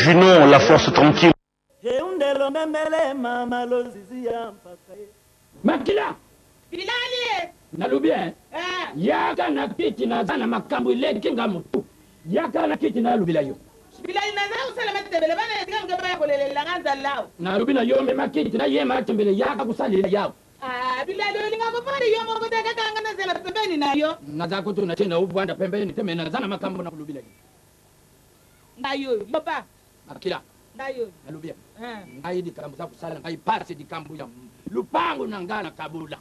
Imaginons la force tranquille. Makila Bilali nalubia yaka na kiti na zana makambo ile kinga mutu yaka na kiti na lubila yo Bilali na zao salama tebele bana etika ngaba yakolela nganza lao na lubina yo me makiti na yema tembele yaka kusalila yao Bilali ulinga kufari yo ngoko teka kanga na zela pembeni nayo na zako tu na tena ubwanda pembeni teme na zana makambo na kulubila yo Ndayo baba Makila Ndayo nalubia ngai di kambo za kusala ngai pasi di kambo ya lupango na ngana kabula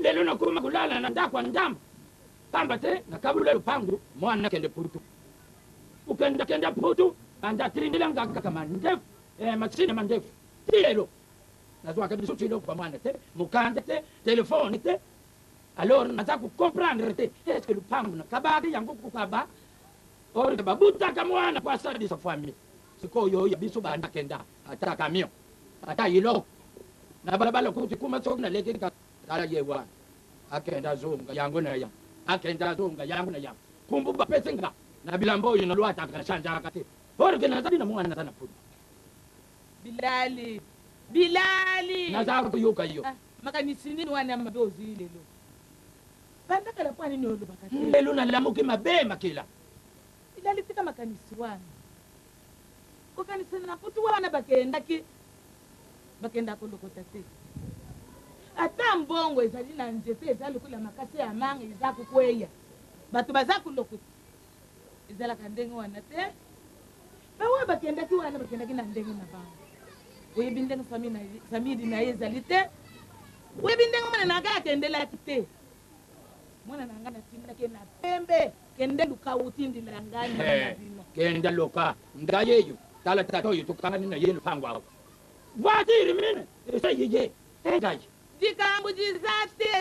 lelo nakuma kulala na ndakwa ndamba kamba te na kabula lupango mwana kende putu ukenda putu anda trindila ngaka kama ndefu machine mandefu lelo nazwa kabisa chilo kwa mwana te mukande te telefone te alors nataka comprendre te est-ce que lupango na kabadi yangu kukaba ori babuta kama mwana kwa sadi sa famille siko yo ya biso banda kenda ata camion ata yilo na balabala kuti kuma so na leke ka ala yewa akenda zonga yangu na ya akenda zonga yangu na ya kumbu ba pesenga na bilambo yino lwata ka shanja kati hori kena tadi na mwana sana pudu Bilali na za ku yoka yo makanisi nini wana mabozi lelo banda kala kwani ni olo bakati lelo na lamuki mabe makila Bilali tika makanisi wana ukanisa na putu wana bakenda kolokota te ata mbongo ezali na nzete ezali kula makasi ya manga eza kukweya bato baza kolokota ezalaka ndenge wana te bawa bakendaki wana bakendaki na ndenge na bango oyebi ndenge famili na ye ezali te oyebi ndenge mwana nanga akendelaki te mwana nanga natindaki na pembe kende luka utindila ngani na bino kende luka ndayeyo tala tato yu tukangani na yenu pangwa wadiri mine esa yeye egaji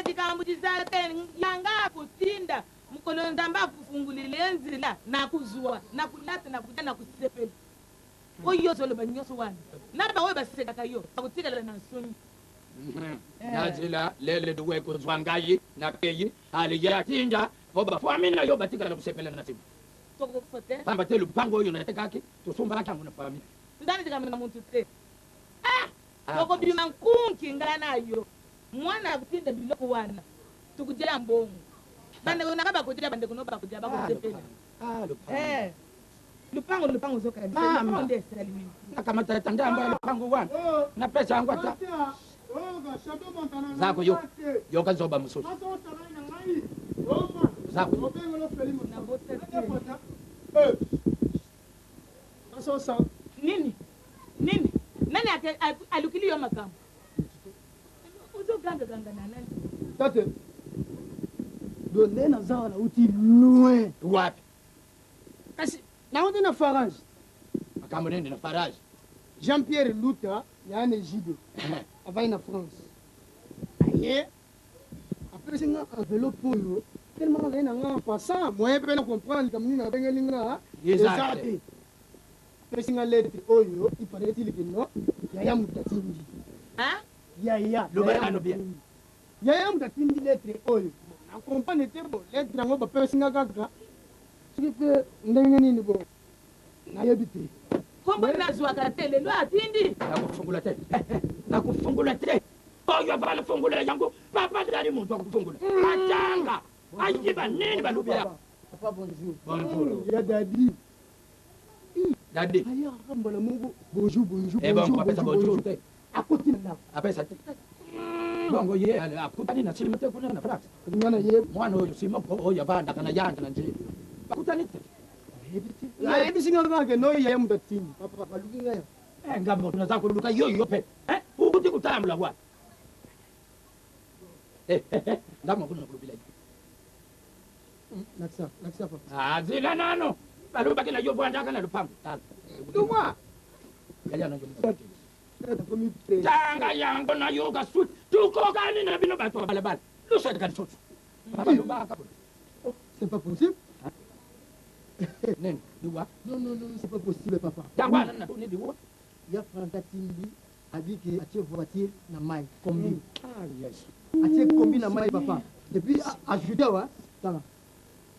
dikambujizate yanga kutinda mkono ndamba kufungulile nzila na kuzua na kulata na kuja na kusepeli oyo zolo banyoso wana naba we baseka kayo akutikala na nsoni nazila lele duwe kuzwangayi na keyi ali ya tinja oba famina yo batikala na kusepela na timu toko fote pamba te lupango yo na tekaki tusumba kangu na family ndani tikamina muntu te toko bima nkunki ngana yo mwana kutinda biloko wana tukujela mbongo bande unakaba kujela bande kuno ba kujaba kusepela lupango zoka lupango nde salimi nakamata tandamba lupango wana na pesa yangu ata zako yo kazoba mususu zako na bota nini nani alukili yo makambo uzo ganga na nani tate dole na zawa na uti loin wapi kasi na uti na farage makambo nende na farage Jean-Pierre Luta yani Jido avai na France aye après c'est un enveloppe pour nous tellement rien en passant moi pe na comprendre comme ni na bengelinga exact pesinga lettre oyo ipareti likino yaya mutatindi yaya lobana bien yaya mutatindi lettre oyo na comprendre te bo lettre ngo ba pesinga kaka sike ndenge nini bo na yebite kombo na zwa katele lo atindi na kufungula te oyo bala fungula yango papa ndani muntu akufungula matanga ayiba nini balubia papa bonjour ya dadi Dadi. Aya rambola mungu bonjour. Bon apesa bonjour te. Akoti na. Apesa te. Bongo ye akutani na simu te kuna na France. Kuna ye mwana oyo simu ko ya banda kana yanda na njiri. Akutani te. Ya ebi singa ngake no ya mdatini. Papa baluki ngayo. Ngabo tunaza kuluka yo pe. Ukuti kutamla kwa. Ndamo kuna kulubila. Naksa papa. Zila nano. Balu bakina yo bwanda kana lupango tala duma kaya na jomba tanga yango na yoga suit tuko gani na bino bato balabala lu sa kan suit balu baka c'est pas possible nen dua non c'est pas possible papa tanga na ni diwa ya franta timbi abiki atie voiture na mai kombi yes atie kombi na mai papa depuis ajouter wa tanga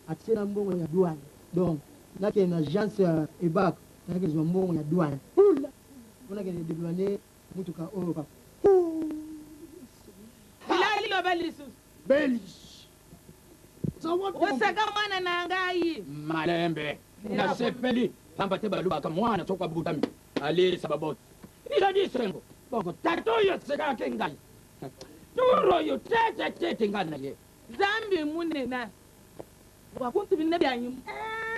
atie na mbongo ya douane donc là qu'il y a une agence EBAC que je m'en na douane. On a gagné dédouané mutuka Europa. Bilali lo belisu. Belis. Osaka mwana na ngai. Malembe. Na sepeli. Pamba te baluba ka mwana sokwa butami. Ali sababot. Ila disengo. Boko tato yo seka kengai. Turo yo tete ngana ye. Zambi munena. Wakuntu binabi anyum.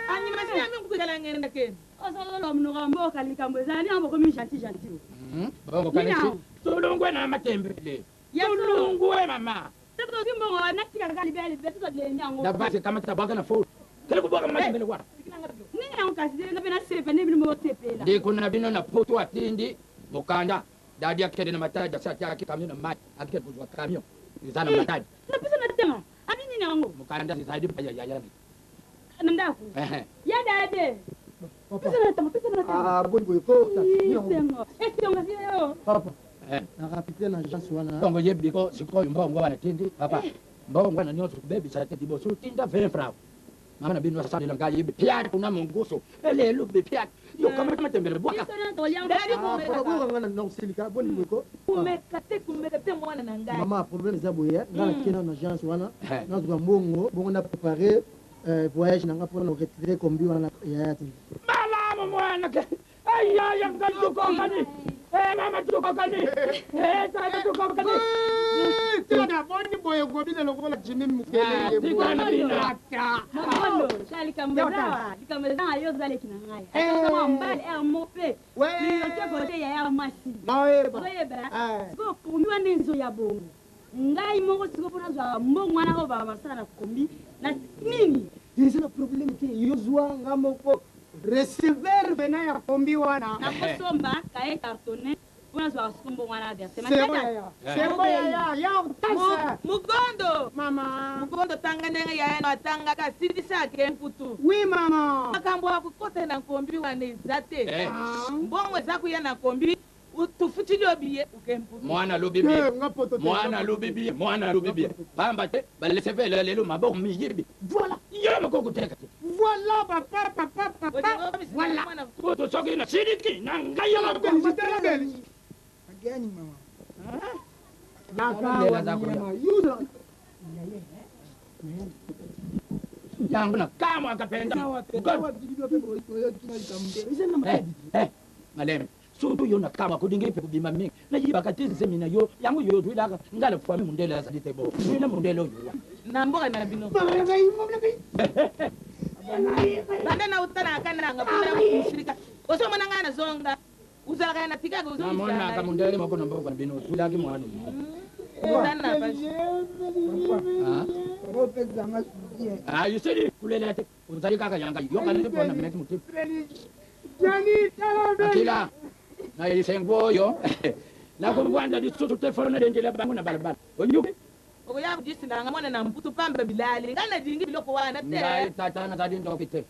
Anyum masina mimi kukala ngenda ken. Osolo mnuka mboka likambo zani ambo komi gentil. Bongo kanisi. Tulungwe na matembele. Tulungwe mama. Teko kimbongo anatika kali bele beto de nyango. Da base kama tabaka na fo. Kele kuboka matembele kwa. Nini yangu kasije ngapena sepe ne bilimo tepela. Ndi kuna bino na poto atindi bokanda. Dadi akede na mataja sasa yake kamyo na maji. Akede kuzwa kamyo. Nizana mataja. Napisa na tema. Abi nini yangu? Mukanda zaidi ya. Nandaku. Ya dade. Pisa na tema. Ah, boy corta. Sengo. Esti onga sio. Papa. Na capitaine agence wana. Bongo yebi ko siko mbongo wana tindi papa. Mbongo wana nyoso baby sa tete bosu tinda 20 francs. Mama na bino sa de ngai yebi pia kuna mongoso. Ele lu be pia. Yo kama matembele boka. Ndari Ko ngana no silika boni ko. kumekate mwana na ngai. Mama problème za boye ngala kena na agence wana. Na zuka mbongo bongo na préparer voyage nanga pour nous retirer kombi wana ya ti. Mala mwana ke. Aya yang kantu ko kani. Mama tuko kani. Tata tuko kani. Tena boni boye gobile lokola jimi mukele. Tikana bina. Makondo, shali kambezawa, likambezawa yo zale kinangaya. Kama mbali mope. Ni yote kote ya masi. Oyeba. Ko kumiwa nenzo ya bongo. Ngai moko siko pona zwa mbongo wana ko baba sana kombi. Na nini? C'est le problème que yozwa ngamoko recevoir bena ya kombi wana. Na kusomba kae kartone. Pona zwa sumbo wana dia. Sema ya utasa. Mugondo. Mama. Mugondo tanga ndenga ya eno atanga ka sidisa ke mputu. Oui mama. Akambo akukote na kombi wana izate. Mbongo zaku ya na kombi. Utufutili obiye ukemputu. Mwana lubibi. Mwana lubibi. Pamba te balese vele lelo maboko mi yibi. Voilà. Yama koko teka. Voilà papa. Voilà. Koto soki na sidiki na ngaya maboko. Agani mama. Yangu na kama akapenda. Maleme. Sutu yo na kama kudingi pe kubima mingi. Na yiba katizi semina yo. Yangu yo tuila ngala fami mundele ya sadite bo. Tuila mundele yo. Na mboga na bino. Banda na utana kana ngapula kushirika. Oso mwana ngana zonga. Uzala kana tika go zonga. Mwana kama mundele mako na mboga na bino. Tuila ki mwana. Ndana basi. You said it. Kulele te. Uzali kaka yanga. Yo kana te pona mneti muti. Akila. Na yisengo yo. Na kumwanda disutu telefone ndengela bangu na balabala. Oyuke. Oko yangu jisi na ngamona na mputu pamba bilali. Ngana jingi biloko wana te. Ngai tata na tadi ndo kite.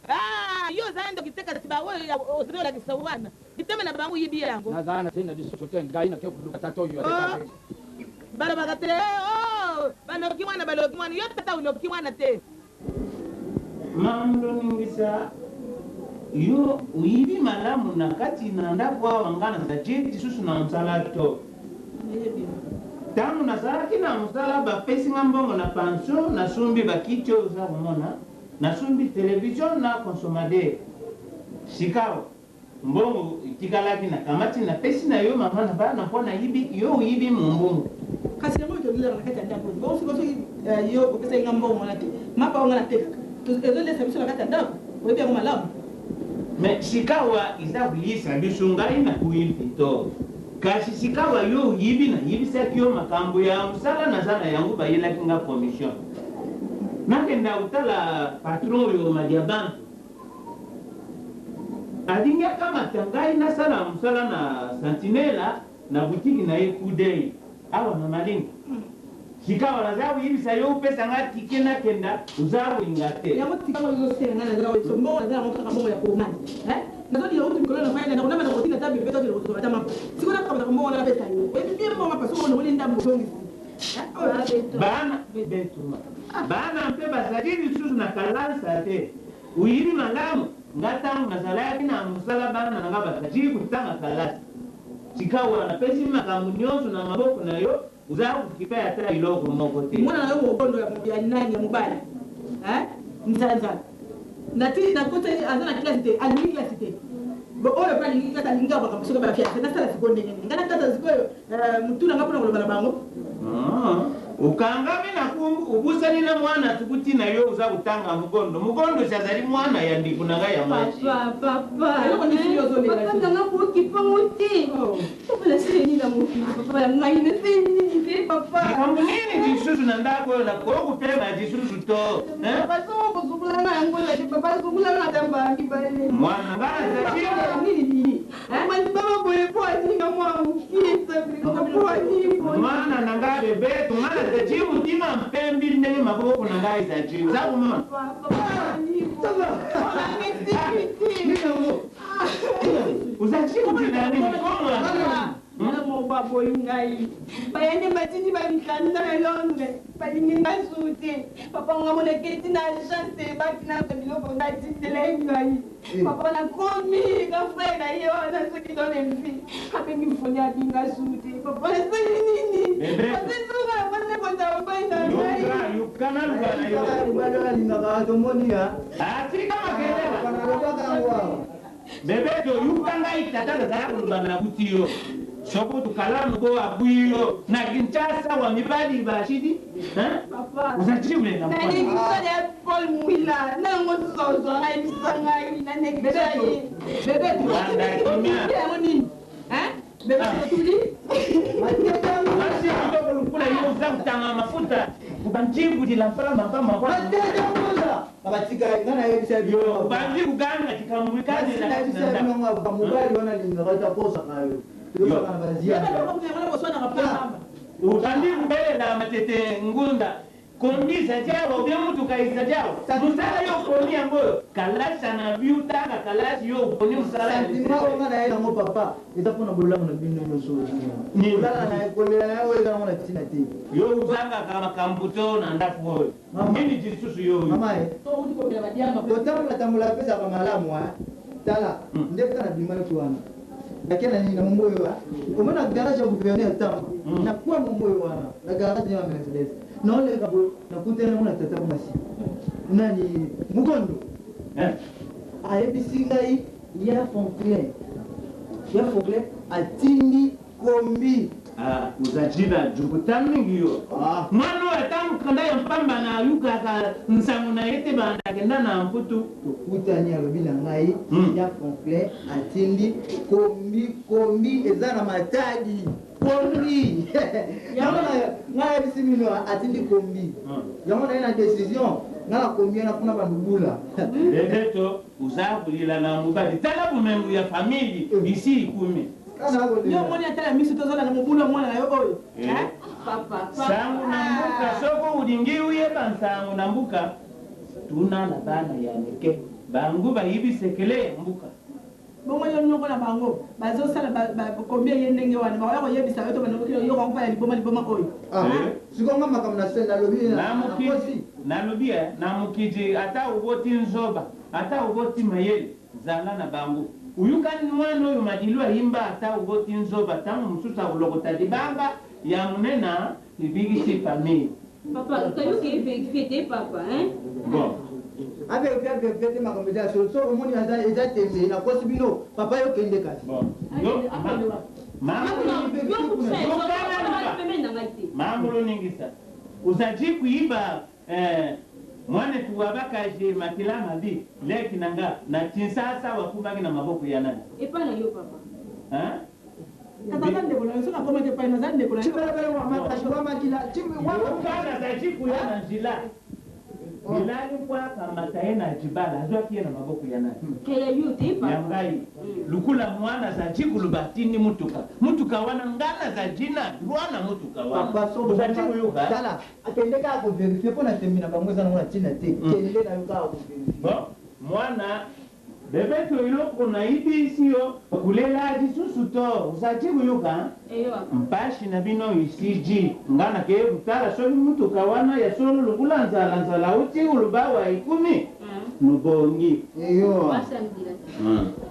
Yo zando kiteka siba wewe ya ozreola kisawana. Kiteme na bangu yibi yangu. Na zana tena disutu te ngai na kekuduka tato yo. Bala bagate bano kimwana yo tata uno kimwana te. Mambo ningisa yo uyibi malamu na kati na ndako wangana za jeti susu na msalato. Tamu na saraki na msala ba pesi ngambongo na pension na sumbi ba kicho za kumona na sumbi television na consommateur. Shikao mbongo ikikalaki na kamati na pesi na yo mama na bana pona yibi yo yibi mbongo. Kasi yango to lera kati ndako. Bo siko yo okesa ngambongo na te. Mapa ngana te. To ezole service na kati ndako. Webi yango malamu. Me shikawa izabulisa bisungai na kuilpito. Kasi shikawa yo yibi na yibi sekyo makambo ya msala na sana yangu bayela kinga commission. Nakenda utala patron yo madiabantu. Adinga kama tangai na sala msala na sentinela na butiki na ekudei. Awa na malinga. Shikawa na zabu yibi sayo pesa ngati kena kenda uzabu ingate. Yango tikama yo senga na ngara so mbongo na ngara mutaka mbongo ya komani. Nazodi ya utu mikono na fanya na unama na kotina tabi beto de kutoka tama. Siko na kama mbongo na pesa yo. Wewe ndiye mbongo paso ngo wole ndambo songi. Bana betuma. Bana mpe basajili susu na kalansa te. Uyibi malamu ngatanga nazalaki na musala bana na ngaba taji kutanga kalasi sikawa na pesi makambo nyonso na maboko na yo uzaku kipaya hata iloko moko te mwana na yo mokondo ya nani ya mobali nzanza nati na kote azana classe te alingi classe te bo oyo pa lingi kata linga ba kamsoka ba fiancé na sala sikonde ngene ngana tata zikoyo mutuna ngapo na kolobala bango ukanga mina ubusani na mwana tukuti na yo uza kutanga mugondo chazali mwana ya ndikunanga ya machi papa nanga kukipa muti papa sini na muti papa ngai ne sini papa kambo nini jisusu na ndako na kokupema jisusu to papa so kuzungula na ngola papa kuzungula na tamba kibale mwana ngana nini mama baba boye kwa ninga mwangu kisa kwa nini mwana nanga bebe mwana tajibu tima mpembili ndenge maboko na ngai tajibu zaku mwana uzajibu tinani mwana mwana mobabo ngai bayende matini babikanda londe balingi ngasuti papa ngamona keti na chance bakina biloko ngati tele ngai papa na komi ka frère yo na soki dans les filles abengi fonya binga suti papa nini papa suka papa bonda baina ngai yukana lugana yo bado linga to monia atika makelele kana roba kwa bebe to yukanga itataka za kulubana kutiyo soko tukalamu go abuyo na Kinshasa wa mibali bashidi papa uzajibu na mwana na nikisha Paul Mwila na ngozozo aibisanga ina nekishaye bebe tu ndio nini bebe tuli basi kidogo lukula hiyo za kutanga mafuta kubanjibu dilampala mapama kwa babatika ngana yebisa yo banji kuganga kikamwikaje na kinanda kwa mobali wana linga posa kayo utandi mbele na matete ngunda kondisa jawo bya mtu kaisa jawo musala yo koni amboyo kalasa na biuta ka kalasi yo koni musala santima ngana yena ngo papa itafuna bulamu na bino yoso ni lala na kolela na wewe kama na tina ti yo uzanga kama kambuto na ndafu wewe nini jisusu yo mama to utiko bila badiama kotamba tamula pesa kwa malamu tala ndeka na bimani tuana lakini nini na mmoyo wa umeona garage ya gouverneur tamba na kwa mmoyo wana na garage ya Mercedes na ole kabo na kutena mwana tata masi nani mugondo ayebisingai ya Fontaine atini kombi uzajina jukutani ngiyo mwana wa tamu kanda ya mpamba na yuka ka nsangu na yete banda kenda na mputu tukutani alobina ngai ya Fontaine atindi kombi ezana matadi kombi yamona ngai bisimino atindi kombi yamona ina decision ngala kombi na kuna bandubula eto uzabulila na mubali tala bumengu ya family isi 10 Nyo mwani atala misi tozola na mubula mwana na yo oyo. Papa. Sangu na mbuka soko udingi uye bansangu na mbuka. Tuna na bana ya neke. Bangu ba hibi sekele mbuka. Bongo yo nyoko na bango. Bazo sala ba kombia yendenge wana. Ba wako yebisa yoto bana kilo yo kwa ya liboma oyo. Sikonga makamna senda lobi na mukiji. Na lobi na mukiji ata uboti nzoba. Ata uboti mayele. Zala na bangu. Uyukani mwana oyo madilwa himba ata uboti nzoba tamu msusa ulokota dibanga ya munena ibigisi famille. Papa, ukayuki vérifier papa, Bon. Avec vérifier makamida so omoni aza tembe na kosibino papa yo kende kasi. Bon. Mambo ningisa. Uzaji kuiba mwane tuwabakaje makilama bi leki nanga na tinsasa wakubaki na maboko ya nani epana yo papa Tata ndeko na sona koma te paina zande ko na chibala bala wa mata shwa makila chibu wa kana za jiku ya na njila Milani kwa kama taena jibala azwa kia na maboko ya nani kaya yuti papa yangai lukula mwana za jiku lubatini mutuka wana ngana za jina ruana mutuka wana papa so za jiku yuka tala atendeka ko verifie pona temina bamweza na mwana china te kende na yuka ko bon mwana bebeto iloko na ibi isiyo kulela jisusu to uzajibu yuka mpashi na bino isiji ngana ke butala so mutuka wana ya solo lukulanza lanza lauti ulubawa 10 lubongi iyo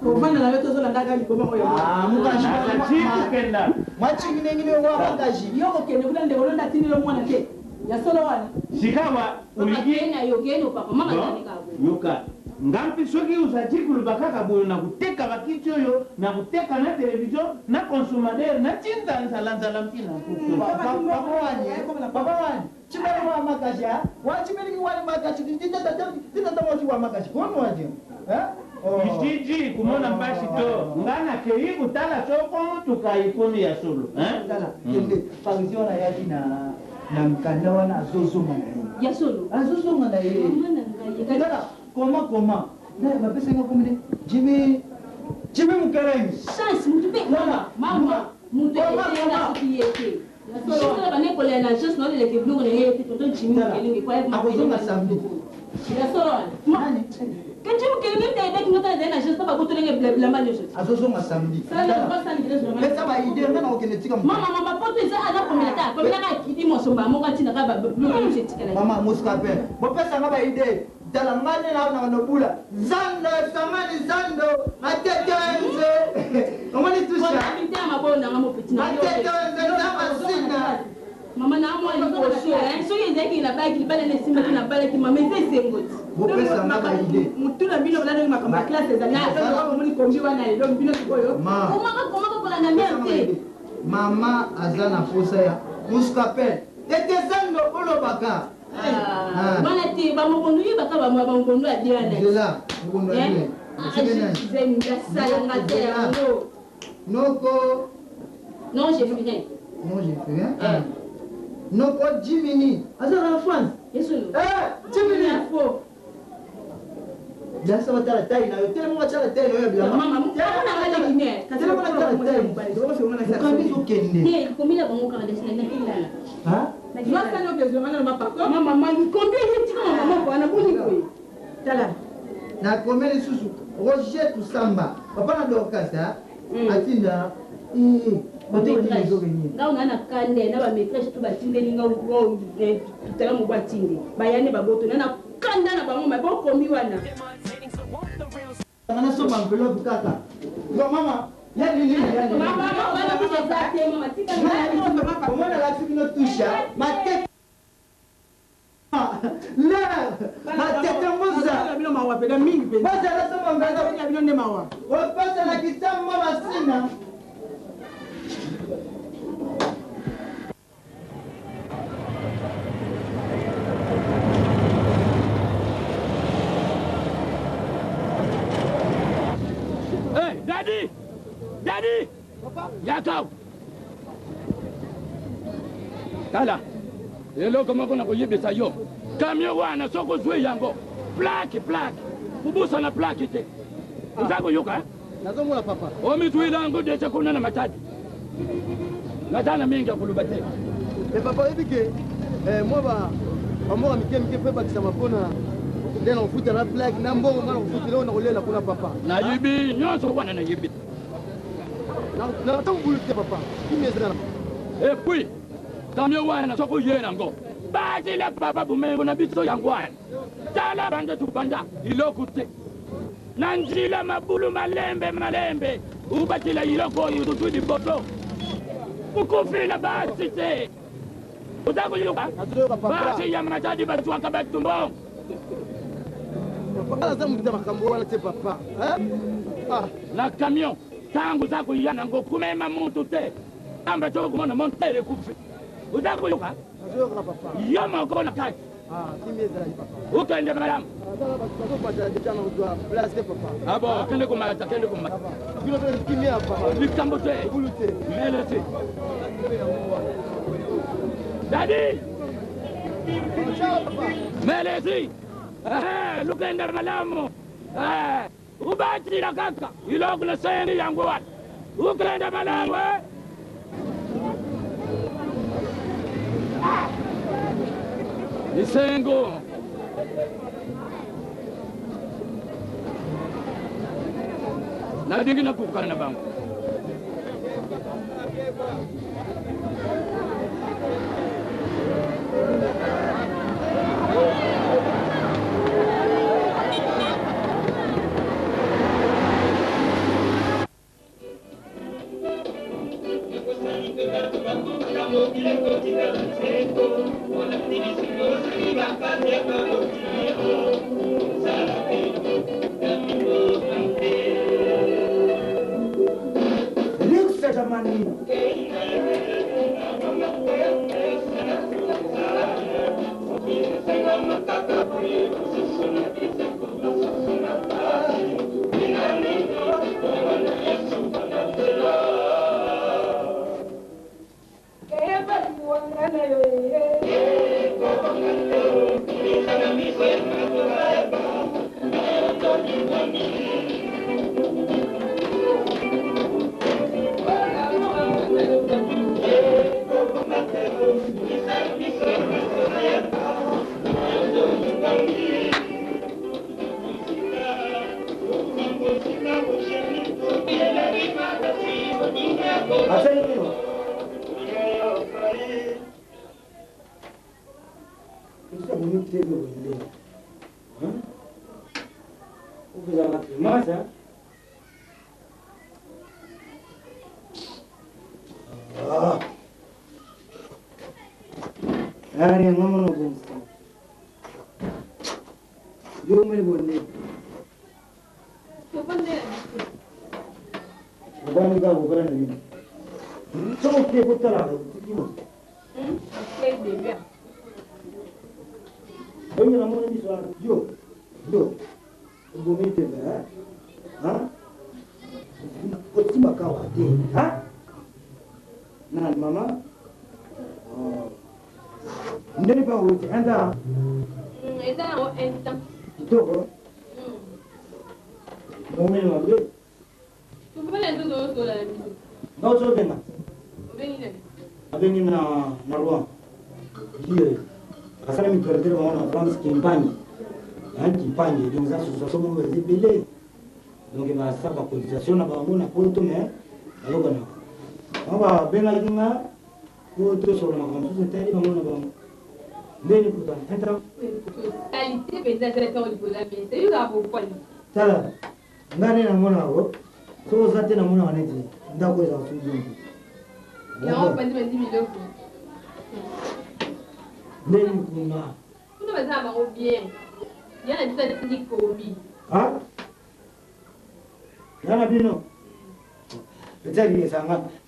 kovanda na yo tozolanda kaka likoma oyo kenda mwachingine wa bagaji yo kokende kuna ndeko londa tindilo mwana te ya solo wana sikawa yoka ngampi soki usachikulu bakaka boyo na kuteka bakiti oyo na kuteka na television na consommateur na tinza nzala mpina papa wani chimeli wa makaji wa chimeli wali makaji tita wa makaji kono waje Jiji kumona mbashi to ngana kei kutala soko tukaikuni ya solo tala kende paziona yaki na mkanda wana zozoma na ya solo azozoma na yeye tala koma na mapesa ngo komune Jimmy Mukerengi chance mutupe mama mutupe na sipiyete solo bane ko le na just no le ke blungu ne yete to Jimmy Mukerengi kwa ma akozonga samedi ya solo nani quand tu me connais t'es avec nous dans la juste pas pour te les blâmer les choses azozonga samedi ça ne pas ça ne mais ça va idée ngana okenetika mama poto za ana komela comme na kidi mo somba mo kati na ba blungu je tikala mama muskape bo pesa ngaba idée dalangane na nobula zando samani zando matetenze omani tusha ndio mabonda ngamo petit na matetenze zama sina mama na mo ni ko so so yezeki na baki bale ne simba na bale ki mama ese ngoti bo pesa ngaba idée mutuna bino bala ngaka ma classe za na ko mo ni kombi wana lelo bino koyo koma ko na merte mama azana fosa ya muskape ete zando olobaka bana ti ba mo kondu ba ka ba mo kondu a dia na jela ngondo ile zenga sala ngate ngo noko non j'ai fini noko Jimini azana France yeso Jimini fo jasa watala tai na yote mo watala tai na yo bila mama mo na ngale kine kasi mo watala tai do so mona ko mi so kende ne komila ba mo ka desina na kilala ha Nasa no kezo mana mapako mama kombi hitika mama ko ana buni ko tala na komeli susu Roger Tusamba papa na dokasa atinda nga ungana kande na ba maîtresse tu batindeli nga ngo tutala mo batinde bayane baboto na kanda na bango mabo kombi wana ngana so envelope kaka yo mama ya nini mama wana kuzate mama tika na mama la sikino tusha matete la matete moza bino mawa peda mingi pe basa la so ngaka bino ne mawa o pasa la kitambo basina Daddy! Yakao! Tala! Hello, comment on a koyebe sa yo? Kamyo wana soko zwe yango. Plaque. Kubusa na plaque te. Uzako yoka? nazomula papa. Omi tuilango de chakuna na matadi. Natana mingi kulubate. Papa ebike moi ba mwa mike pe ba kisama pona ndena ufuta na black na mbongo ngana ufuta leo na kulela kuna papa. Na yibi nyonso wana na yibi. Na tambulite papa. Kimezana. Et puis, kamyo wana soko yena ngo. Basi la papa bumengo na biso yangwana. Tala bande tupanda ilokute. Nanjila mabulu malembe. Ubatila iloko yutudi boto. Ukufila basi te. Utako yuka? Basi ya matadi batu wakabetumbo. Papa za mtema makambo wala te papa. Na camion tangu zako yana ngo kumema muntu te. Amba choko kumona montere kufi. Utako yuka? Nazoka papa. Yama kona kai. Kimezana papa. Ukende madam. Abo, kende kumata. Kilo kimia papa. Likambo te. Bulute. Melete. Daddy! Melezi! Lukenda malamu! Ubati la kaka! Ilokule sendi yangu watu! Ukenda malamu! Nisengo! Nadingi na kukana na bangu.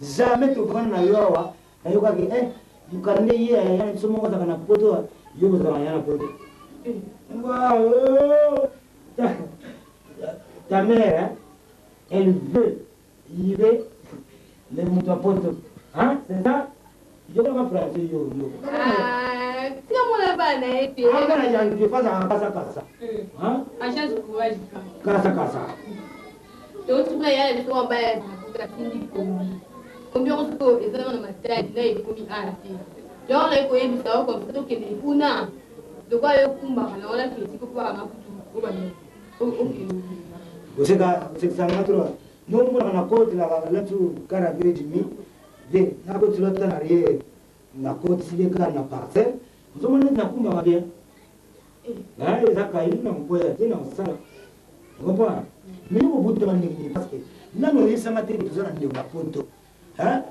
Jamais tu vas na yowa, na yoga ki mukande ye ya somo kwa kana poto, yoga za yana poto. Ta mère, elle veut y aller les moutons poto. Hein, c'est ça? Yo kama français yo. Ah, si on l'a pas naïté. Ah, kana ya je faz a casa. Hein? A chance courage. Casa. Donc tu vas y aller sur un bail. Combien on se peut et ça dans ma tête là il commis à la fille. Genre là il faut y ça comme ça que les puna de quoi le kumba là on a fait c'est quoi ma kutu au bani. OK. C'est ça naturo. Non mo na koti la tu cara verde mi. De na koti lota na rie na koti sile kana na parcelle. Nzomo na kumba ba bien. Eza kaili na mboya tena usala. Ngopa. Mimi ubuto manini parce que nano yesanga te tuzana ndio na poto.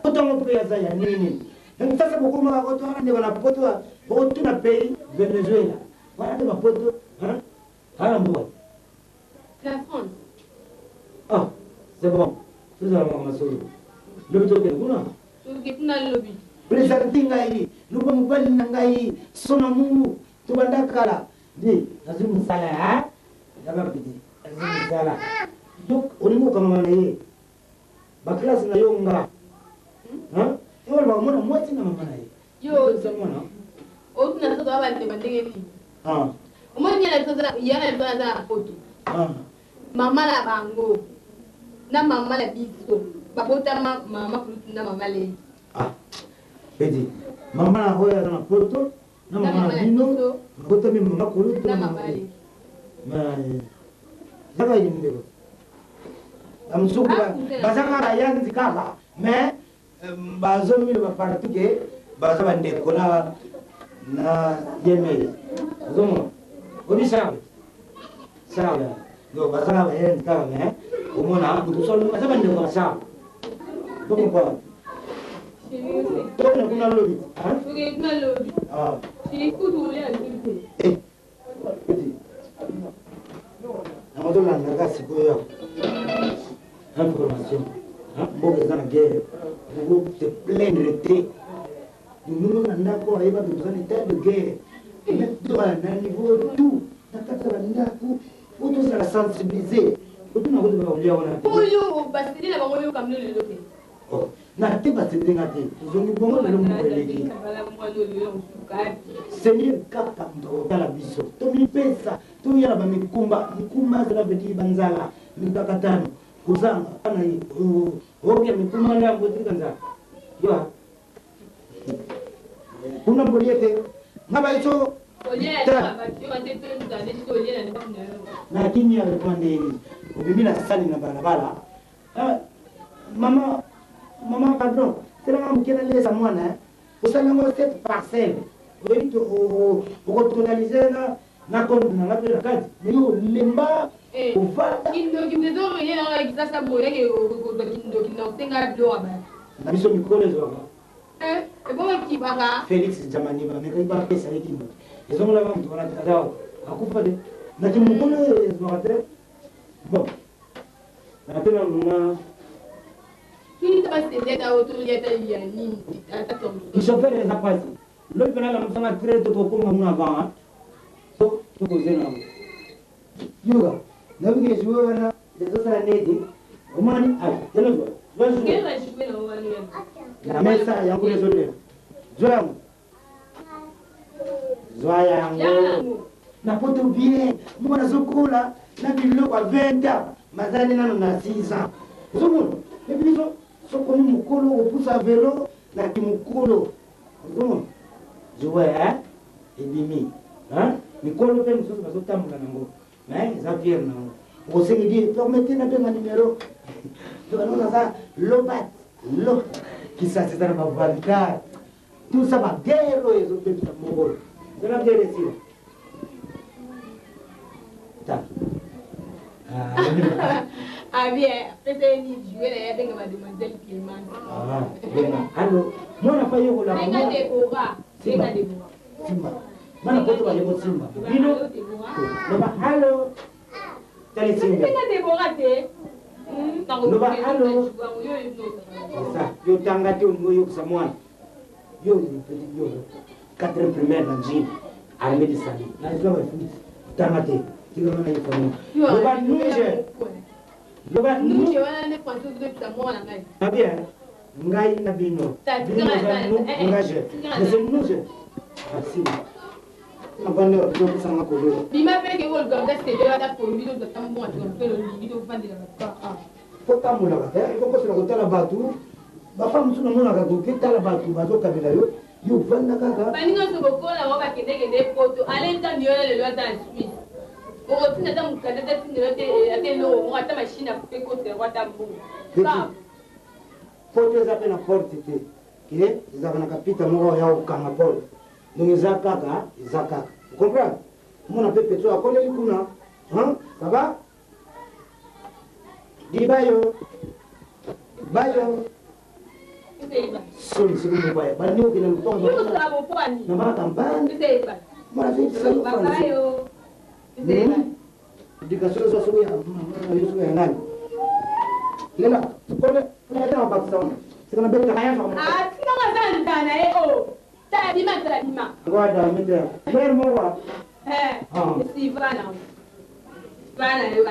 Poto ngo pe ya ya nini? Ndio sasa bokoma poto ndio na poto poto na pays Venezuela. Wana ndio poto, hala mboya. La France. Ah, c'est bon. C'est ça ma solo. Le bito ke kuna? Tu kuna lobby. Presenting ngai, lupa mobile ngai, sona mungu, tubandakala. Di, lazima sala Dapat piti. Lazima sala. Donc, on kama manaye. Baklasi na yonga. Ewa ba mwana mwati na mama naye. Yo, mwana. O tuna sasa baba ni bandenge ni. Umoni yana sasa yana sasa foto. Mama la bango. Na mama la biso. Babota mama kutu na mama le. Peti. Mama na hoya na foto. Na mama na bino. Babota mama kutu na mama le. Zaka yimbe. Amsuka bazaka rayan zikala. Mais bazomi ba partuke bazaba ndeko na yemeli. Zomo. Oni sabe. Sabe. Do bazaka ba yen ka me. Umona kutusolo bazaba ndeko sabe. Domo ba. Tona kuna lobi. Kuna lobi. Ah. Kudu ya lobi. Eh. Namatolanda kasi koyo. Information. Mboka za guerre. Vous te plaindre. Nous n'avons pas besoin d'état de guerre. Et maintenant, à un niveau tout, faut tous la sensibiliser. Faut tout nous dire on a. Pour you, parce que la bango yo comme le loté. Oh, na te ba te ngate. Ils ont bon le monde. Seigneur kaka ndo kala biso. To mi pesa, to yala ba mikumba za beti banzala. Mitakatano. Kuzanga kana hii. Oke mikumba na ngoti kanza. Yo. Kuna mbolete ngaba hicho na kimya alikuwa nini ubimina sasa na barabara mama pardon tena mkena lesa mwana usana ngo cette parcelle wewe uko totaliser na kondu na ngapi na kazi niyo lemba ufata kindo kimdezo mwenye na kisasa bore ke kindo tenga bloa ba na biso mikolezo Félix jamani ba pesa hiki mtu. Hizo mla mtu wanataka akufa de. Na kimukolo zwakate. Bon. Na tena mna kini tabasende na autoria ya nini atatom. Ishofere na kwasi. Leo kana la msanga crédit to ko mna va. To ko zena. Yoga. Na bige juwa na sasa nedi. Omani ai. Tena zo. Kila shule na wani ya. Na mesa yangu lezo leo. Zoyangu. Zoyangu. Na poto bien. Mwana zokula. Na bilo kwa venda. Mazani nano na sisa. Zomo. Ebi zo. Soko ni mukolo. Upusa velo. Na kimukolo. Zomo. Zoya. Ebimi. Mikolo pe msoso bazo tambula nango. Xavier nango. Osenge die. Permettez na benga numéro. Zono ça. Lobat. Lo. Kisah sejarah Babangka, tu sama gero itu bisa mogol. Jangan gero sih. Tak. Bien, peut-être ni jouer là, avec mademoiselle Clément. Bien. Halo, mana apa yo la? Venga Deborah. Simba. Mana foto wale mo Simba. Bino. Loba halo. Tali Simba. Venga Deborah te. Loba halo. Sa, yo tangati ungoyo kusamwana. Yo petit yo. 4e primaire na njini. Armée de Sali. Na izwa wa fini. Tangati. Tiga mana yo famu. Loba nuje. Loba nuje wana ne kwanzo de kusamwana ngai. Abia. Ngai na bino. Bino za ngaje. Nese nuje. Asi. Abane yo kusanga ko yo. Bima peke wol gamba stede wata ko bido da tambo ati ko pelo bido fandi la ka. Kota mula ka ko sila ko tala batu ba fam suna mula ka ko tala batu ba zo kabila yo vanda kaka baninga so bokola wa bakende poto alenta ndiola le lwata Suisse o tina ta mukanda ta tina te atelo mo ata machine pe ko te wata mbu ba poto za pena forte te kile za kana kapita mo ya ukanga pole ngi zakaka comprendre mona pepe to akole likuna ça va di bayo sini bayo bani ukina mtongo yo sabo pwani na mara kampani seba mara vipi sasa babayo seba dikasoro zo so ya Yesu ya nani lela kole kuna baksa sikana beta haya fa tina mazanda na Talima. Guarda, mi te. Mer mo wa. Si vana. Vana yo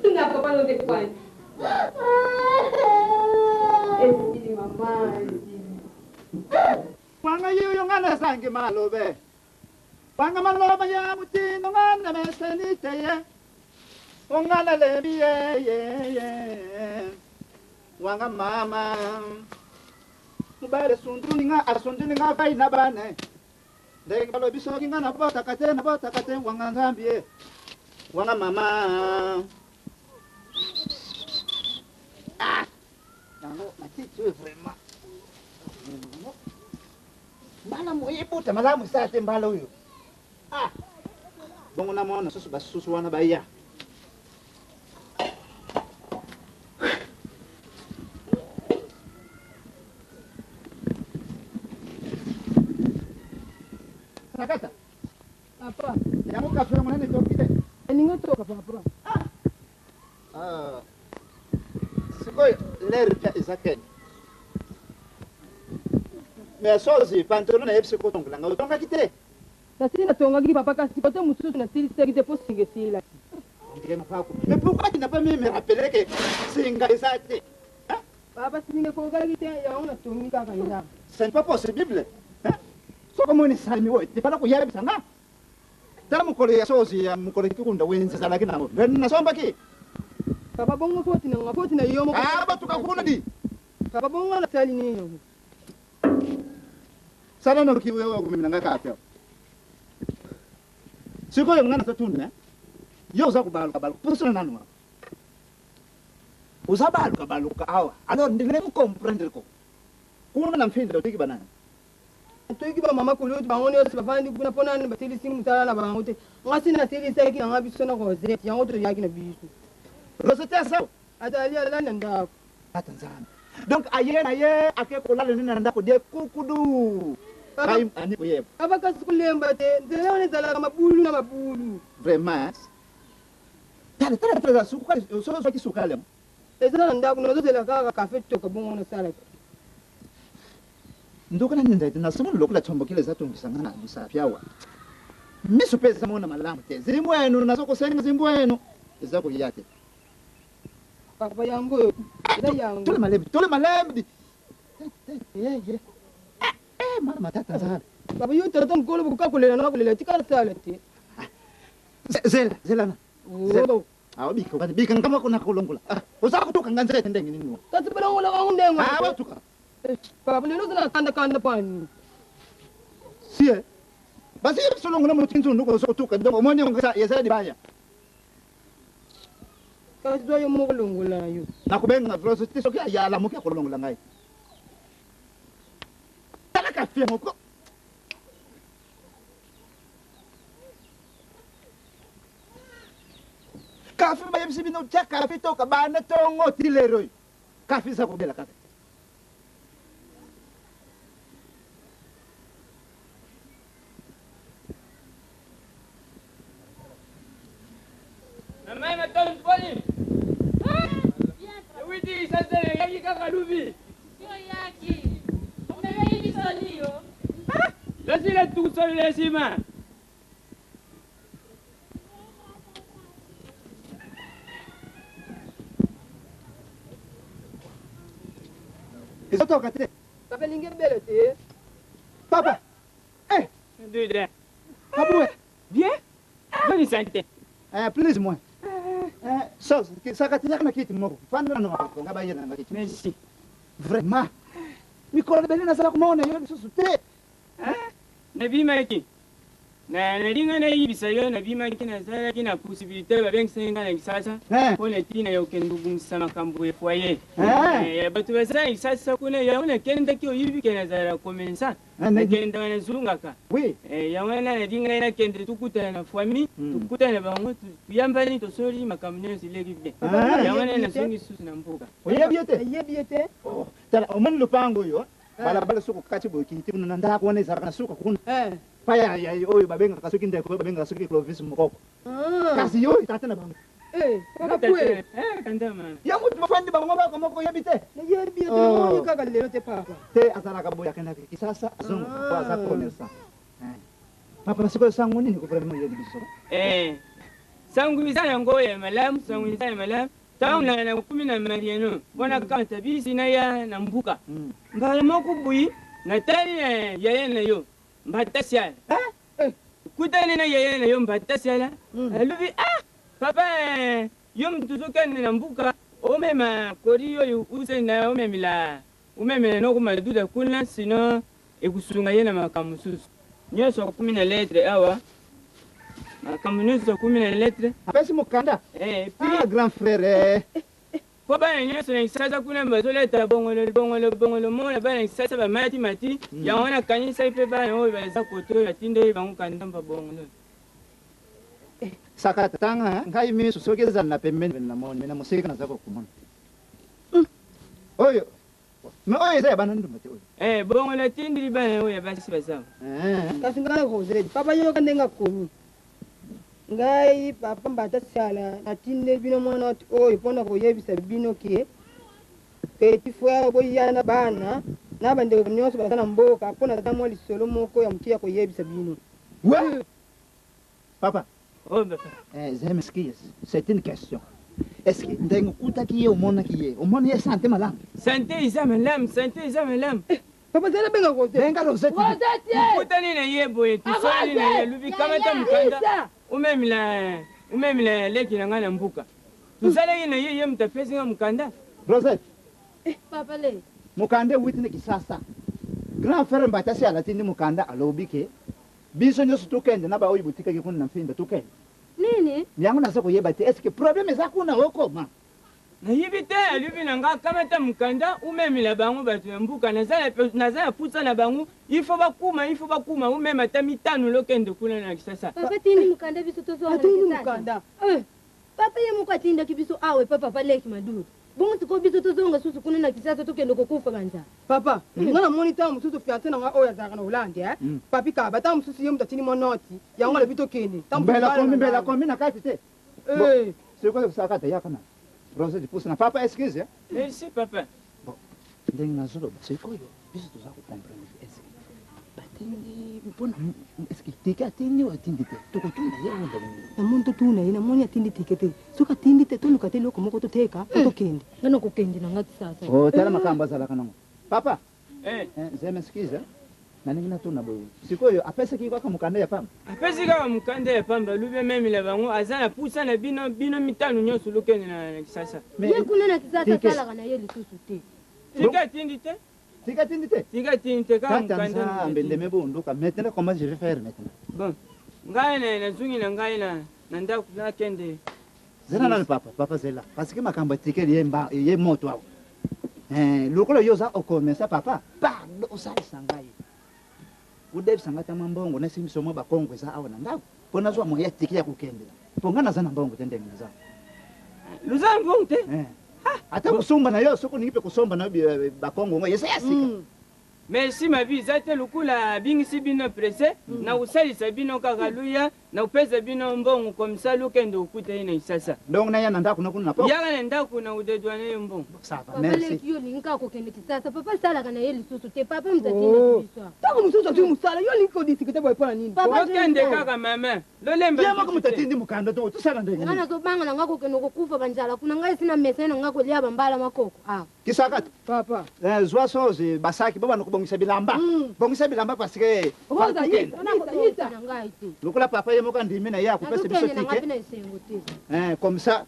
Tunga papa no te kwani. Esi mama. Wanga yu ngana sangi malobe. Wanga maloba ya mutino ngana meseni teye. Ongana lebi ye. Wanga mama. Mubare sundru ninga asundu ninga vai na bane. Dek balo biso kinga na bota kate wanga ngambie. Wanga mama. Nango mati tu vraiment. Bana mo iputa malamu sa te mbalo yo. Bongo na mona susu basusu wana baya. papa. Sikoyo leri pia izakeni. Me sozi pantalon na yepse kotonga nga utonga kite. Nasili natonga ki papa kasi kote mususu nasili sekite po singesila. Ndiye mafako. Mais pourquoi tu n'as pas me rappeler que singa izate? Papa singe ko galite ya ona tongi kaka ina. Ce n'est pas possible. So como ni salmi wo te para kuyaba bisanga. Tala mukole ya sozi ya mukole kikunda wenza salaki nango. Venna somba ki. Papa bongo foti na yomo. Ba tukakuna di. Papa bongo na sali ni. Sana no kiwe wa kumina ngaka apyo. Siko yo ngana tatune. Yo za kubaluka baluka. Pusuna nanu. Usabaluka baluka awa. Alors ndivile comprendre ko. Kuna na mfindo tiki banana. Toki ba mama kulu bangoni osi bafandi kuna pona ni batili sing mutala na bangote. Ngasi na tili seki nga biso na ko zet yango to yaki na biso. Rosete sa. Atali ala nda. Atanzana. Donc aye na ye ake kolala nina ndako de kukudu. Kai ani ko yebo. Abaka sikulemba te nzela one zala mabulu na mabulu. Vraiment. Tala suka so kisuka lemo. Ezala ndako no zela kaka kafe toka bongo na sala. Ndoka na nenda na simu lokula chombo kile za tungisangana bisapyawa. Miso pesa mona malamu te. Zimbo yenu na soko senga zimbo yenu. Ezako yake. Papa yangu. Tole malembi. Mama matata sana. Baba yu tata mkolo buka kulela na kulela tika sala te. Zela na. Oh. Awa bika kama kuna kulongula. Usaka kutoka nganzere tendenge nini? Tata bela ngola ngundenga. Awa tuka. Papa lelo zina kanda pani. Sie. Basi solongula mutinzu nduko so tuka ndo omone ngasa yesa dibaya. Kasi doyo mugulungula yo. Nakubenga vloso tiso kia yala mukia kulongula ngai. Tala kafia moko. Kafi ba yebisi bino tia kafi toka bana tongo tilero. Kafi sa kubela kafi. Namai maton poli. Witi sasa yaki kaka lubi. Sio yaki. Umewe hivi solio. Lazima tukusole sima. Iso toka te. Papa linge bele te. Papa. Dude. Papa. Bien? Bonne santé. Please moi. So, sakatia kana kiti moko. Fanda no ngaba ngaba na kiti. Merci. Vraiment. Mikolo bele na sala kumona yo susu te. Na bima yake. Na linga na hivi sayo na bima yake na sala kina possibilité ba bengi senga na kisasa. Pole tina yo kendugu msama kambu ya foyer. Batu basa sasa kuna yaona kenda kio hivi kena zara komensa. Na kenda na zunga ka. Oui. Yaona na linga na kenda tukuta na famille, tukuta na bango tuyambani to sori makamnyo zile hivi. Yaona na zungi susu na mboga. Yebiete. Oh, tala oman lupango yo. Bala suku kati boki timu na ndako wana zara suku kuna. Paya ya oyo babenga kasuki ndeko babenga kasuki Clovis mukoko. Kasi yo itatana bango. Papa kwe. Kanda mana. Ya mutu mafandi bango bako moko yebite. Yebiete mo kaka lelo te papa. Te azara kaboya kana kisasa azungu kwa za commerce. Papa siko sangu nini ko vraiment yedi biso. Sangu bizana ngoye malam, sangu bizana malam. Tauna na 10 milioni. Bona kama tabisi na ya na mbuka. Mbala moko bui na tani ya na yo. Mbatasia. Kutani na yeye na yo mbatasia. Alubi papa yom tuzuka na mbuka omema koriyo yu use na omemila. Umeme no kuma duda kuna sino ekusunga yena makamususu. Nyoso 10 letre awa. Makamunuso 10 letre. Apesi mukanda. Grand frère. Po bana nyoso na sasa kuna mbazoleta bongolo mona bana sasa ba mati yaona kanisa ipe bana oyo baza koto yatinde bangu kandamba bongolo. Sakata tanga ngai mi susogeza na pembeni na moni na musika na zako kumona. Oyo. Me oyo sai bana ndumba te oyo. Bongolo tindiri bana oyo basi basawa. Kasi ngala ko zere. Papa yo kandenga komi. ngai papa mbata sala natinde bino mwana oyo mpona koyebisa bino ke petit frère boyana bana na bandeko nyonso baza na mboka mpona tata mwa lisolo moko ya moke ya koyebisa bino. Papa, m'excuse, c'est une question. Est-ce que ndenge kutaki ye omona ki ye? Omona ye santé malamu? Santé isa malamu, santé isa malamu. Papa zala benga Rosette. Benga Rosette. Kutani na ye boye, tusali na ye lubi kamata mukanda. Umemila leki na ngana mbuka. Tusali na ye mtapesi nga mukanda. Rosette. Papa le. Mukanda witne kisasa. Grand frère mbatasi alatindi mukanda alobike. Biso nyoso tukende na ba oyi butika kikuni na mfinda tukende. Nini? Nyangu nasa kuyeba te, est-ce que problème za kuna woko ma? Na yibite alubi na nga kamata mukanda umemila bangu batu ya mbuka nazala putsa na bangu ifo bakuma umema ta mitano lokende kuna na kisasa. Papa tini mukanda biso tozo wana kisasa. Mukanda. Papa ye mukatinda kibiso awe papa leki maduru. Bongo siko biso tozonga susu kuna na kisasa tokende kokufa banja. Papa, ngana monitor mususu fiancé na nga oya zaka na Hollande Papi ka bata mususu ye mutachini monoti. Yango le bito kende. Mbela komi na kati te. C'est quoi ça kata yakana? Rose de pousse na papa excuse. Merci papa. Bon. Ndenge na zolo c'est quoi yo? Biso toza ko comprendre est-ce que batindi mpona est-ce que tika tindi wa tindi te. Tokotunda ye wonda ni. Na muntu tuna ina moni atindi tikete. Suka tindi te toluka te loko moko toteka tokende. Ngana kokende na ngati sasa. Oh tala makamba zala kana. Papa. Je m'excuse. Na ningi na tuna boyo. Sikoyo apesa ki kwa mukanda ya pamba. Apesa ka mukanda ya pamba lube meme la bango azana pusa na bino mitano nyoso lokene na kisasa. Ye kuna na kisasa sala kana ye lisusu te. Tika tindi te? Tika tindi te? Tika tindi te ka mukanda. Ambende mebondoka. Maintenant comment je vais faire maintenant? Bon. Ngai na zungi na ngai na ndaku na kende. Zena na papa, papa zela. Parce que makamba tikeli ye moto awo. Lokolo yoza okomesa papa. Parle osali sangai. Udev sangata mambongo na simsomo bakongwe za awa na ndaku. Pona zwa moya tiki ya kukendela. Pongana zana mbongo tendenge na za. Luza mbongo te? Ata kusomba na yo soko ningipe kusomba na bakongo ngo yesa yasika. Merci ma vie, zate lukula bingisi bino presse na usalisa bino kakaluya na upeza bino mbongo comme ça lukende ukute ina isasa. Donc na yana ndaku na kuna poko. Yaga na ndaku na udedwane mbongo. Sava, merci. Papa le ninka kokende kisasa. Papa sala kana ye lisusu te. Papa mtatinda kisasa. Tango mususu tu musala yo linko disikete boy pona nini? Papa kende kaka mama. Lolemba. Yama kumtatindi mukanda to tusala ndenge. Ngana zo banga na ngako kende kokufa banjala. Kuna ngai sina mesa na ngako lia bambala makoko. Kisakata. Papa. Zwa sozi basaki baba nokubongisa bilamba. Bongisa bilamba parce que Rosa yita na ngai tu. Lokula papa yemo ka ndimi na ya kupesa biso tike. Comme ça.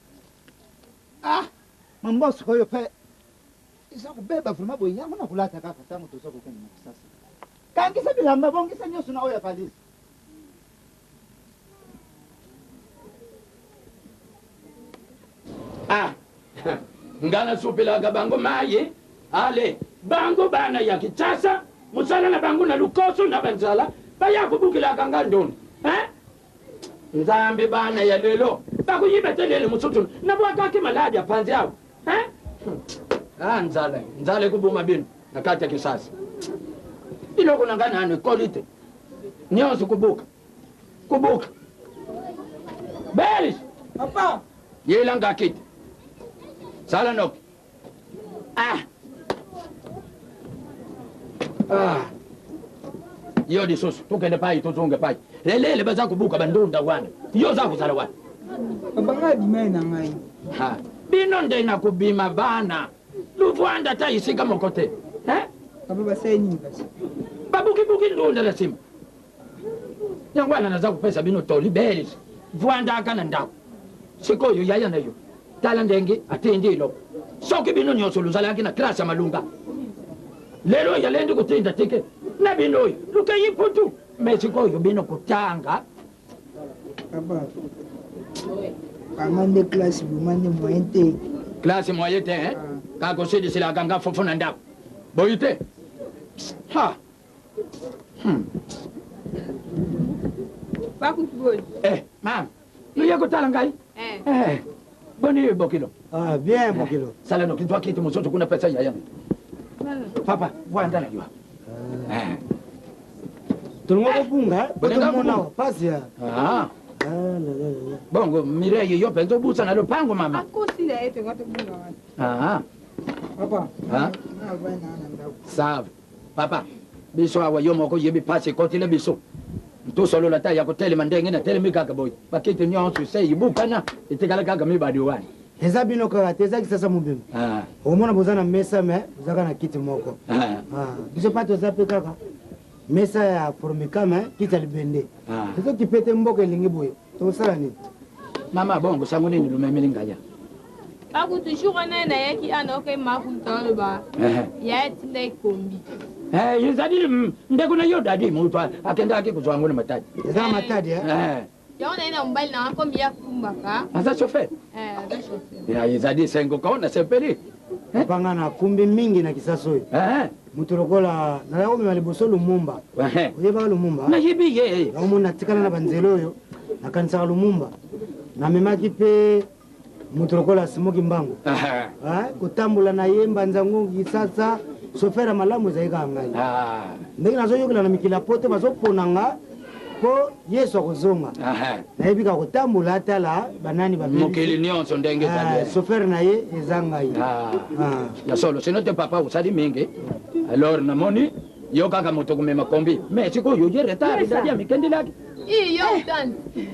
Mambo siko yo pe. Isa kubeba vraiment boy yangu na kulata kaka tangu tosoko kwenye kisasa. Kangisa bilamba bongisa nyoso na oya palisi. Ngana supila ga bango maye. Ale, bango bana ya kichasa. Musala na bango na lukoso na banzala. Baya kubukila kanga ndoni. Nzambe bana ya lelo. Baku yibetelele musutu. Na bwaka ke maladi apanzi yao. Nzale kubuma binu. Nakati ya kisasa. Iloko nangana ane kolite. Nyosu kubuka. Belis. Papa. Yelanga kiti. Sala noki. Yo di susu, tukende pai, tuzunge pai. Lelele baza kubuka bandunda wana. Yo za kuzala wana. Banga di mena ngai. Bino ndena kubima bana. Luvwanda ta isika mokote. Baba seni basi. Babuki ndunda la simu. Nyangwana naza kupesa bino toli belis. Vwanda akana ndako. Siko yo yaya na yo. Tala ndenge atendi ilo. Soki bino nyoso luzala akina klasa malunga. Lelo ya lendi kutinda tike. Na bino yo. Luka yiputu. Mesiko yo bino kutanga. Baba. Kamande klasi bumande moyente. Klasi moyente Kako sidi sila ganga fofuna ndako. Boyite. Baku tiboli. Mam. Luya kutala ngai? Boni bokilo. Bien bokilo. Sala no kitwa kitu msoto kuna pesa ya yangu. Papa, wanda na yua. Tulungo bunga, boto mona pasi ya. bongo Mireille yo penzo busa na lopango mama akosi na ete ngato bunga ah papa ah sawa papa biso awa yo moko yebi pasi kotile biso to solo la taya ko tele mandenge na tele mika boy pakete nyonso se yibukana itikala kaka mibadi wani eza bino kaka teza kisasa mobimba omona boza na mesa me bozaka na kiti moko biso mpa toza mpe kaka mesa ya formika me kiti ya libende tozoki pete mboka elingi boye tokosala nini mama bongo sango nini lumemeli ngaya akutu shuka naye nayaki ana oke makuntalo ba yatinda ikombi yezadi ndeko na yo dadi mutu akenda ake kuzwangu na matadi eza matadi yaona ina mbali na akombi ya kumbaka asa chauffeur asa chauffeur ya yezadi sengo kaona sepeli panga na kumbi mingi na kisasa oyo mutu lokola nayakomema liboso lumumba oyebaka lumumba nayebi ye naomona natikala na banzela oyo nakanisaka lumumba namemaki mpe mutu lokola simoki mbango kotambola na ye mbanzango kisasa chauffeur ya malamu ezali kaka ngai ndenge nazoyokela na mikili ya poto bazoponanga mpo yesu akozonga nayebi kaka kotambola atala banani mokili nyonso ndenge chauffeur na ye eza ngai ya solo sino te papa usali mingi alors namoni yo kaka moto kumema kombi mais sikoyo je retard dadi ya mikendi laki iyo tante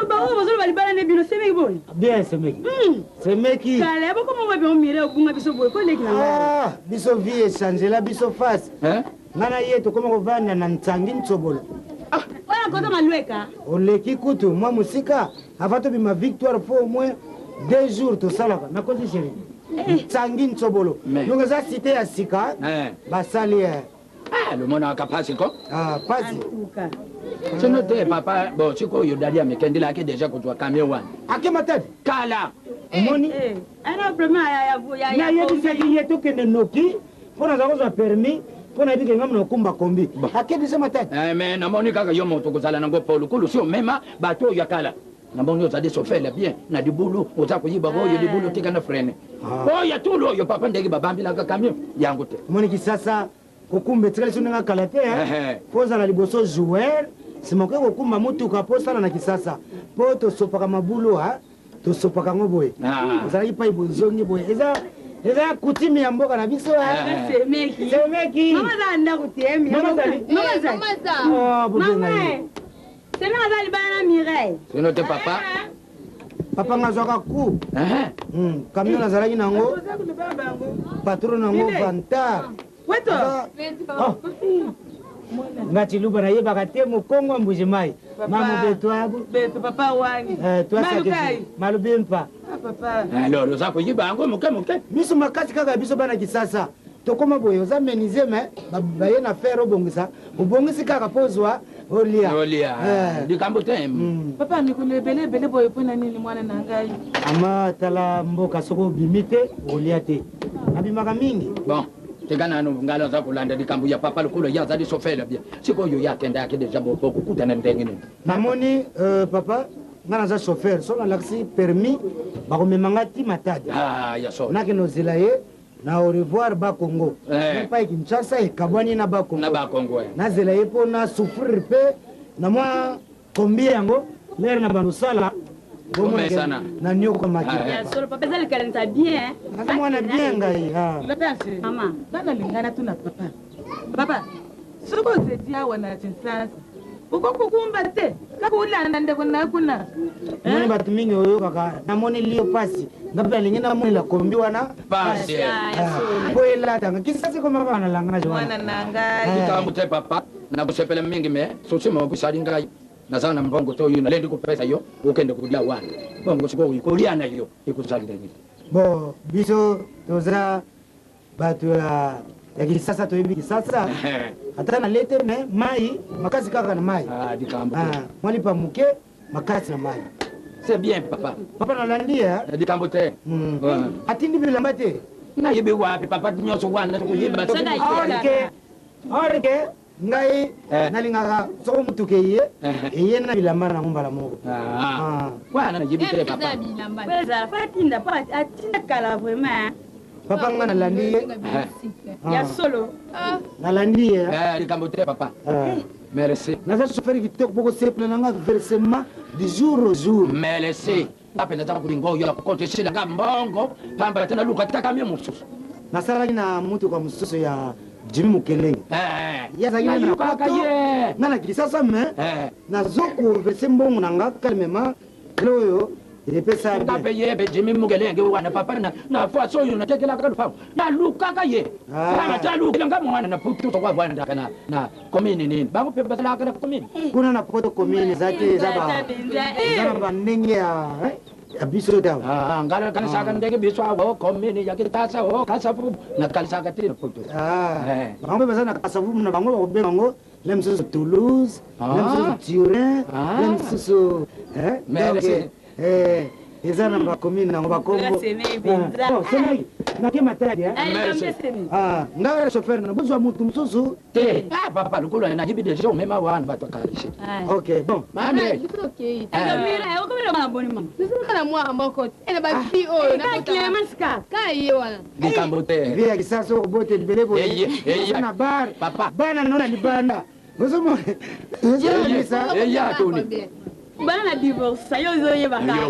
bango bazolo balibala ne bino semeki boye bien semeki semeki kala boko mo babe omire obunga biso boye ko leki na biso vie echangela biso face ngana ye tokoma kovanda na ntangi ntsobolo wana koto malweka oleki kutu mwa musika ava tobima victoire po au moins 2 jours tosalaka nakozi sheri ntangi ntsobolo donc eza cité ya sika basali lumona akapasi ko pasi sino te papa bo sikoyo dadi ya mikendi laki deja kuzwa kamie wana ake matadi kala omoni ana problème ya nayebisaki ye tokende noki mpo naza kozwa permis mpo nayebike ngamu na okumba kombi akebisa matadi me namoni kaka yo moto kozala nango polukulu si omema bato oyo akala namoni ozali sofele bien na dibulu oza koyiba oyo dibulu tika na frene oyo tulu oyo papa ndenge babambilaka kamio yango te omoni kisasa kokumba etikali so ndenge akala te mpo ozala liboso joueur simoke kokumba motuka mpo osala na kisasa mpo tosopaka mabulu tosopaka ngo boye ozalaki pai bozongi boye eza kutimi ya mboka na biso semeki mama za ndako tiemi mama aza libala na Mireille sino te papa papa nga azwaka ku camion azalaki nango patron nango vantar ngati luba nayebaka te mokongo ya mbuji mai mamubetwabu malubi mpa alors oza koyiba yango moke moke biso makasi kaka biso bana kisasa tokoma boye oza menize me baye na fere obongisa obongisi kaka mpo ozwa olia likambo te papa mikolo ebele boye mpona nini mwana na ngai ama tala mboka soko obimi te olia te abimaka mingi bon tekanano ngalo aza kolanda likambo ya papa lokolo ye azali sofele bien sikoyo ye akenda yake deja bokokutana ndenge nini namoni papa nga naza chauffeur so nalakisi permis bakomemanga ti matadi nakende ozela ye na au revoir bakongo epai kinshasa ekabwani na bakongo nazela ye mpo na souffrir mpe na mwa kombi yango lere na bandosala na nioka makinaza mwana bien ngai bana lingana tu na papa soko ozedi awa na kinshasa ukokukumba te kaka ulanda ndeko na kuna moni bato mingi oyokaka namoni lio pasi ngapi alingi namonela kombi wana pasi po elatanga kisasi koma bana langage wana nanga likambo te papa na kusepela mingi me sosima okusali ngai naza na mbongo to yo nalendi kupesa yo ukende kulia wana bongo siko ikulia na yo ikusali ndeni bo biso toza bato ya kisasa toyebi kisasa ata na lete me mai makasi kaka na mai mwalipa muke makasi na mai c'est bien papa nalandi likambo te atindi bilamba te nayebi wapi papa nyonso wana tokoyeba orke ngai nalingaka soko mutuka eye na bilamba nango mbala moko wana nayebi te papa fatinda po atinda kala vraiment papa nga nalandi ye ya solo nalandi ye likambo te papa merci naza chauffeur kitoko poko simple nanga versement du jour au jour merci apenda za kulingo yo kontesela nga mbongo pamba tena luka takamye mususu nasalaki na mutu kwa mususu ya Jimmy Mukelenge yazaki na poto ngana kisasa me nazoko verse mbongo nanga calmement loyo repesa ngabe yebe Jimmy Mukelenge wana papa na fwa so yo natekela ka lufa na luka ka ye kama ta luka nga mwana na putu to kwa bwana kana na komini nini bango pepa batala ka komini kuna na poto komini zake zaba ndenge ya abiso dawa ngala kana saka ndege biso awo komini yakitasa o kasafu na kalisaka tino putu bango beza na kasafu na bango ba be bango lemso Toulouse lemso Turin lemso merci eza na bakomini nango bakombo semei nake matadi ngawe chauffeur na bozwa mutu mususu te papa lukulu na jibi deja umema wana batwakalishe ok bon mame likambo te via kisasa obote libelebo na bar papa bana nona libanda bozomo eya toni bana na divorce yo zo ye bakala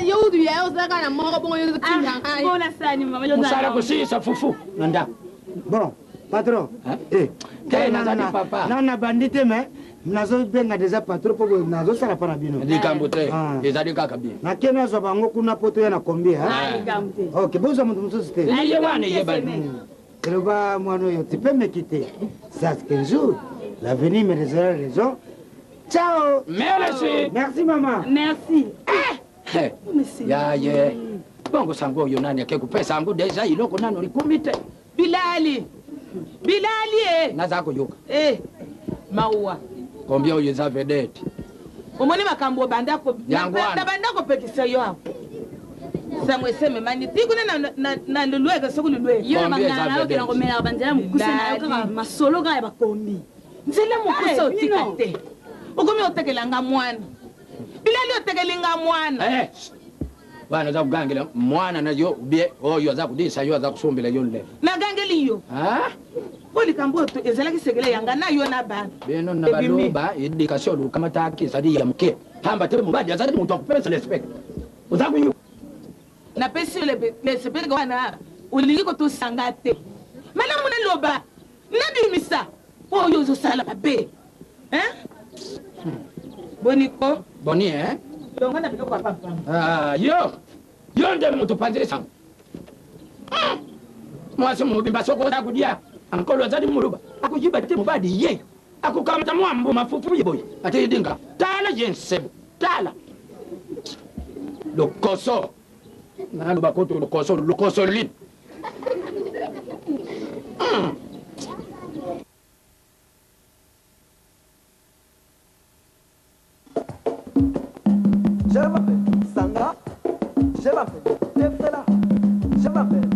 yo udu ya ozaka na moko bongo yo kinga hai bona sani mama yo musala kusisa fufu nanda bon patron nana bandite me nazo benga deja patron po nazo sala pana bino likambo te ezali kaka bien nakena zo bango kuna poto ya na combien likambo te ok bozo mutu mususu te ye wana ye bani Keloba mwano yo tu peux me quitter ça qu'un jour l'avenir me réserve raison. Ciao. Merci. Merci maman. Merci. Ya ye. Bongo sango yo nani akekupesa angu deja iloko nano likumite. Bilali. Bilali Nazako yoka. Maua. Combien oyo za vedette. Omoni makambo bandako. Yangwana. Bandako pekisa yo hapo. Samwe seme mani tikuna na lulweka soku lulweka. Yo na bangana yo kila ngomela banzela mukusena yo kaka masolo ga bakomi. Nzela mukusa utikate. Ukomi otekelanga mwana. Bilali otekelinga mwana. Bana za kugangela mwana na yo bie oyo za kudisa yo za kusombela yo le. Na gangeli yo. Oli kambo to ezala kisegele yanga na yo na bana. Beno na baloba education lu kama takisa di ya mke. Hamba te mubadi azali muntu akupesa respect. Uzaku yo. Na pesi le sepeleka wana ulingi ko to sangate. Mala muna loba. Nabi misa. Oyo zo sala babe. Boniko. Boni Donga na biko papa. Yo nde mutu panzire sang. Mwasi mubimba soko za kudia. Ankolo azali muluba. Akujiba te mubadi ye. Akukamata mwambo mafufu yeboy. Ate yidinga. Tala yensebu. Tala. Lokoso. Nalo bakoto lokoso lin. Je m'appelle Sandra, je m'appelle Tefela, je m'appelle